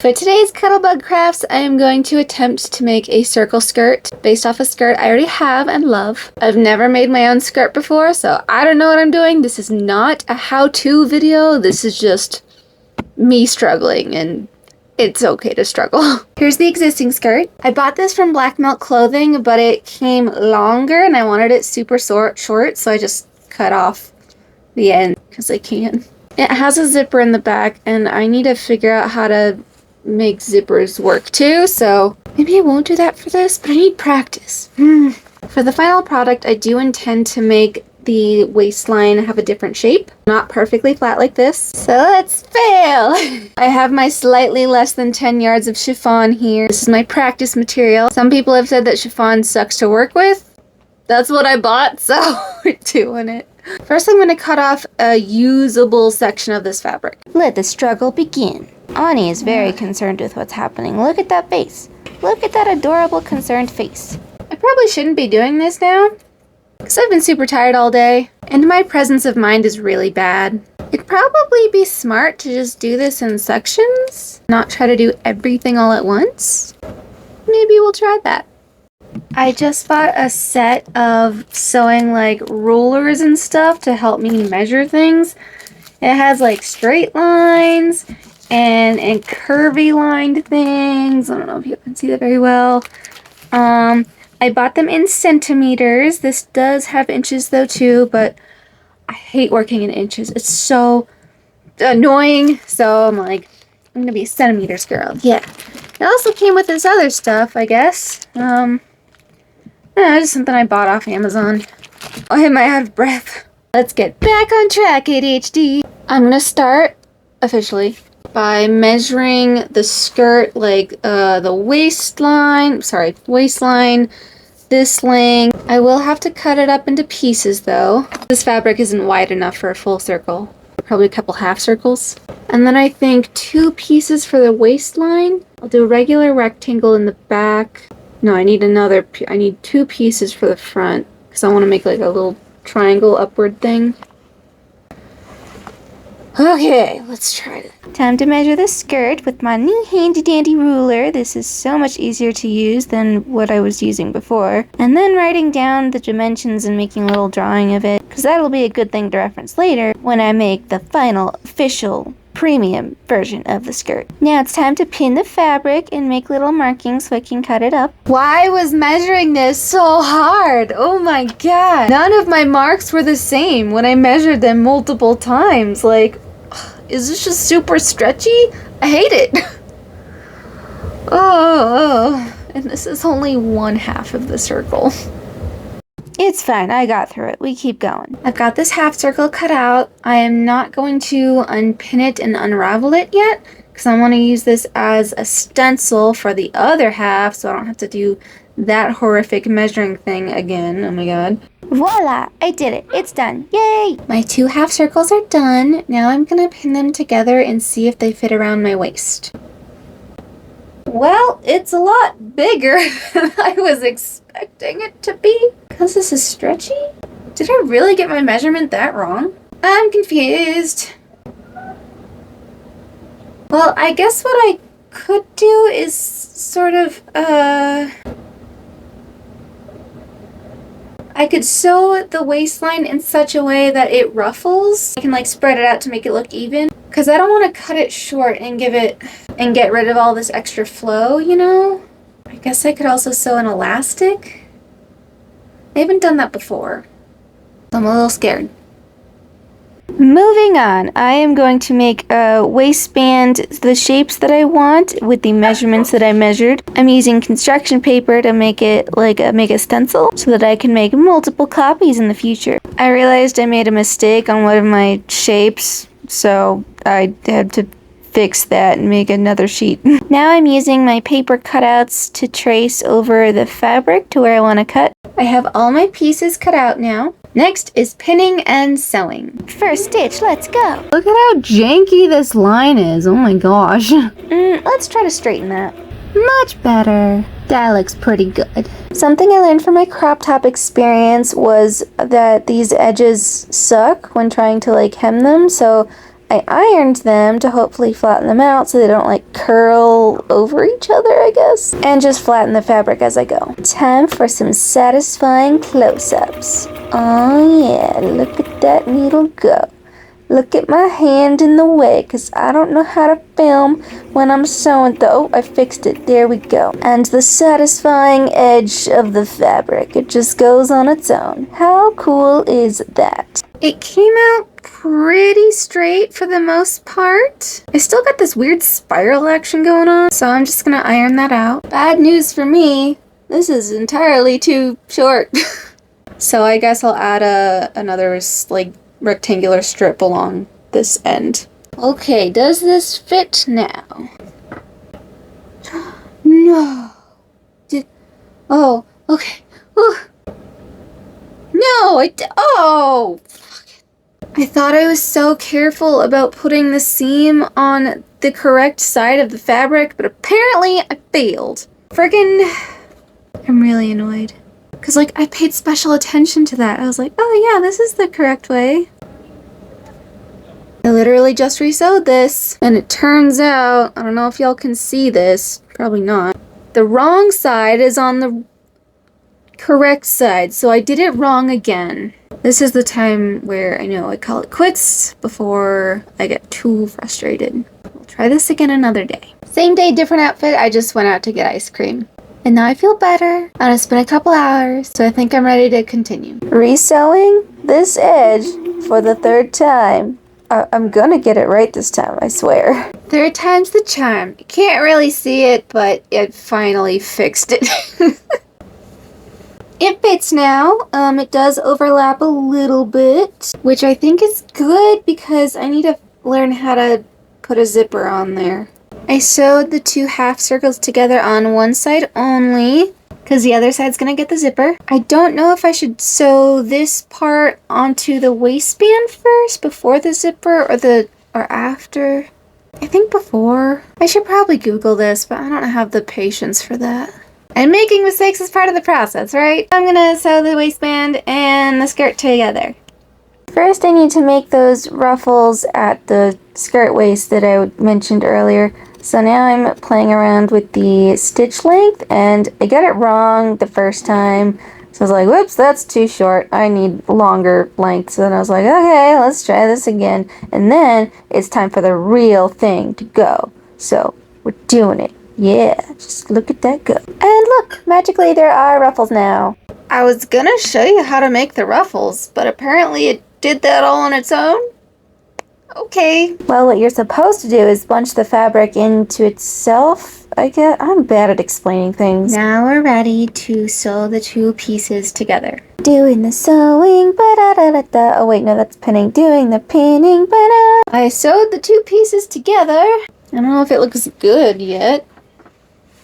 For today's Cuddlebug Crafts, I am going to attempt to make a circle skirt based off a skirt I already have and love. I've never made my own skirt before, so I don't know what I'm doing. This is not a how-to video. This is just me struggling, and it's okay to struggle. Here's the existing skirt. I bought this from Black Milk Clothing, but it came longer and I wanted it super short, so I just cut off the end because I can. It has a zipper in the back, and I need to figure out how to make zippers work too, so maybe I won't do that for this, but I need practice. For the final product, I do intend to make the waistline have a different shape, not perfectly flat like this. So let's fail! I have my slightly less than 10 yards of chiffon here. This is my practice material. Some people have said that chiffon sucks to work with. That's what I bought, so we're doing it. First, I'm going to cut off a usable section of this fabric. Let the struggle begin. Ani is very concerned with what's happening. Look at that face. Look at that adorable concerned face. I probably shouldn't be doing this now, because I've been super tired all day, and my presence of mind is really bad. It'd probably be smart to just do this in sections, not try to do everything all at once. Maybe we'll try that. I just bought a set of sewing like rulers and stuff to help me measure things. It has like straight lines and curvy lined things. I don't know if you can see that very well. I bought them in centimeters. This does have inches though too, but I hate working in inches. It's so annoying. So I'm like, I'm gonna be a centimeters girl. Yeah. It also came with this other stuff, I guess. Just something I bought off Amazon. Oh, am I out of breath? Let's get back on track, ADHD. I'm gonna start officially by measuring the skirt, like the waistline, this length. I will have to cut it up into pieces though. This fabric isn't wide enough for a full circle. Probably a couple half circles. And then I think 2 pieces for the waistline. I'll do a regular rectangle in the back. No, I need I need 2 pieces for the front because I want to make like a little triangle upward thing. Okay, let's try it. Time to measure the skirt with my new handy dandy ruler. This is so much easier to use than what I was using before. And then writing down the dimensions and making a little drawing of it, because that'll be a good thing to reference later when I make the final official premium version of the skirt. Now it's time to pin the fabric and make little markings so I can cut it up. Why was measuring this so hard? Oh my god. None of my marks were the same when I measured them multiple times. Like, is this just super stretchy? I hate it. Oh, and this is only 1/2 of the circle. It's fine, I got through it. We keep going. I've got this half circle cut out. I am not going to unpin it and unravel it yet because I want to use this as a stencil for the other half so I don't have to do that horrific measuring thing again. Oh my god. Voila! I did it. It's done. Yay! My 2 half circles are done. Now I'm going to pin them together and see if they fit around my waist. Well, it's a lot bigger than I was expecting it to be. Because this is stretchy? Did I really get my measurement that wrong? I'm confused. Well, I guess what I could do is sort of, I could sew the waistline in such a way that it ruffles. I can like spread it out to make it look even. Because I don't want to cut it short and get rid of all this extra flow, you know? I guess I could also sew an elastic. I haven't done that before. I'm a little scared. Moving on, I am going to make a waistband the shapes that I want with the measurements that I measured. I'm using construction paper to make it make a stencil so that I can make multiple copies in the future. I realized I made a mistake on one of my shapes, so I had to fix that and make another sheet. Now I'm using my paper cutouts to trace over the fabric to where I want to cut. I have all my pieces cut out now. Next is pinning and sewing. First stitch, let's go. Look at how janky this line is. Oh my gosh. Let's try to straighten that. Much better. That looks pretty good. Something I learned from my crop top experience was that these edges suck when trying to like hem them, so I ironed them to hopefully flatten them out so they don't like curl over each other, I guess. And just flatten the fabric as I go. Time for some satisfying close-ups. Oh yeah, look at that needle go. Look at my hand in the way, because I don't know how to film when I'm sewing though. Oh, I fixed it. There we go. And the satisfying edge of the fabric. It just goes on its own. How cool is that? It came out pretty straight for the most part. I still got this weird spiral action going on, so I'm just gonna iron that out. Bad news for me. This is entirely too short. So I guess I'll add another like rectangular strip along this end. Okay, does this fit now? No. Oh, okay. Ooh. No, oh! Fuck it. I thought I was so careful about putting the seam on the correct side of the fabric, but apparently I failed. Friggin', I'm really annoyed. Because, like, I paid special attention to that. I was like, oh yeah, this is the correct way. I literally just resewed this, and it turns out, I don't know if y'all can see this, probably not. The wrong side is on the correct side, so I did it wrong again. This is the time where I know I call it quits before I get too frustrated. We'll try this again another day. Same day, different outfit, I just went out to get ice cream. And now I feel better, and it's been a couple hours, so I think I'm ready to continue. Resewing this edge for the third time. I'm gonna get it right this time, I swear. Third time's the charm. You can't really see it, but it finally fixed it. It fits now. It does overlap a little bit, which I think is good because I need to learn how to put a zipper on there. I sewed the two half circles together on one side only, because the other side's gonna get the zipper. I don't know if I should sew this part onto the waistband first before the zipper or after. I think before. I should probably Google this, but I don't have the patience for that. And making mistakes is part of the process, right? I'm gonna sew the waistband and the skirt together. First I need to make those ruffles at the skirt waist that I mentioned earlier. So now I'm playing around with the stitch length, and I got it wrong the first time. So I was like, whoops, that's too short. I need longer length. So then I was like, okay, let's try this again. And then it's time for the real thing to go. So we're doing it. Yeah, just look at that go. And look, magically there are ruffles now. I was gonna show you how to make the ruffles, but apparently it did that all on its own. Okay. Well, what you're supposed to do is bunch the fabric into itself, I guess. I'm bad at explaining things. Now we're ready to sew the two pieces together. Doing the sewing, ba-da-da-da-da. Oh wait, no, that's pinning. Doing the pinning, ba-da. I sewed the two pieces together. I don't know if it looks good yet.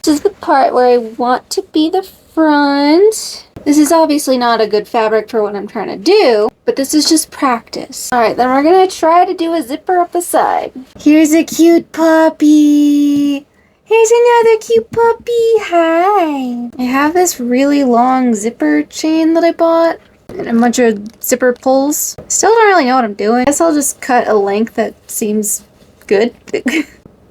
This is the part where I want to be the front. This is obviously not a good fabric for what I'm trying to do, but this is just practice. Alright, then we're gonna try to do a zipper up the side. Here's a cute puppy. Here's another cute puppy. Hi. I have this really long zipper chain that I bought and a bunch of zipper pulls. Still don't really know what I'm doing. I guess I'll just cut a length that seems good.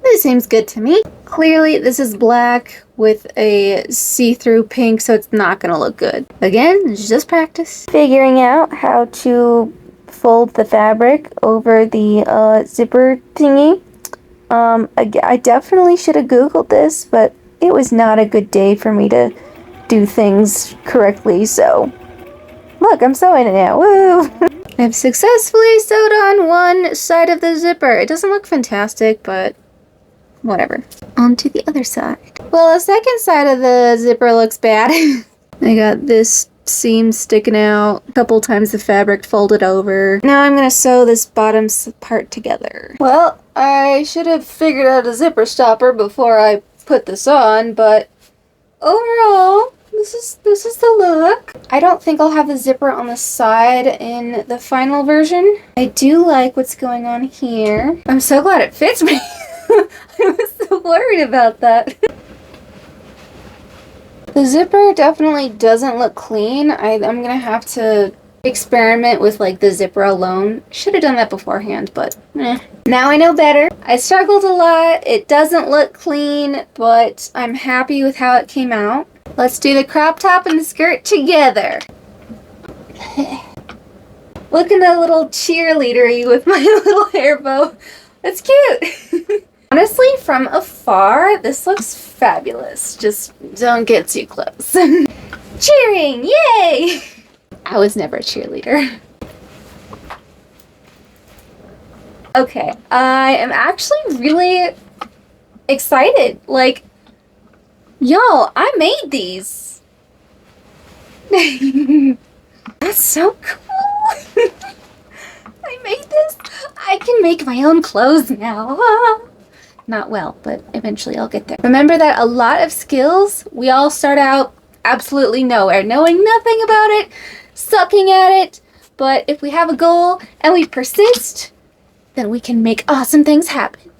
This seems good to me. Clearly, this is black with a see-through pink, so it's not gonna look good. Again, it's just practice. Figuring out how to fold the fabric over the zipper thingy. I definitely should have Googled this, but it was not a good day for me to do things correctly, so... Look, I'm sewing it now. Woo! I've successfully sewed on one side of the zipper. It doesn't look fantastic, but... whatever. On to the other side. Well, the second side of the zipper looks bad. I got this seam sticking out, a couple times the fabric folded over. Now I'm gonna sew this bottom part together. Well, I should have figured out a zipper stopper before I put this on, but overall, this is the look. I don't think I'll have the zipper on the side in the final version. I do like what's going on here. I'm so glad it fits me. I was so worried about that. The zipper definitely doesn't look clean. I'm gonna have to experiment with like the zipper alone. Should have done that beforehand, but Now I know better. I struggled a lot. It doesn't look clean, but I'm happy with how it came out. Let's do the crop top and the skirt together. Looking a little cheerleader-y with my little hair bow. That's cute. Honestly, from afar, this looks fabulous. Just don't get too close. Cheering! Yay! I was never a cheerleader. Okay, I am actually really excited. Like, y'all, I made these. That's so cool. I made this. I can make my own clothes now. Not well, but eventually I'll get there. Remember that a lot of skills, we all start out absolutely nowhere, knowing nothing about it, sucking at it. But if we have a goal and we persist, then we can make awesome things happen.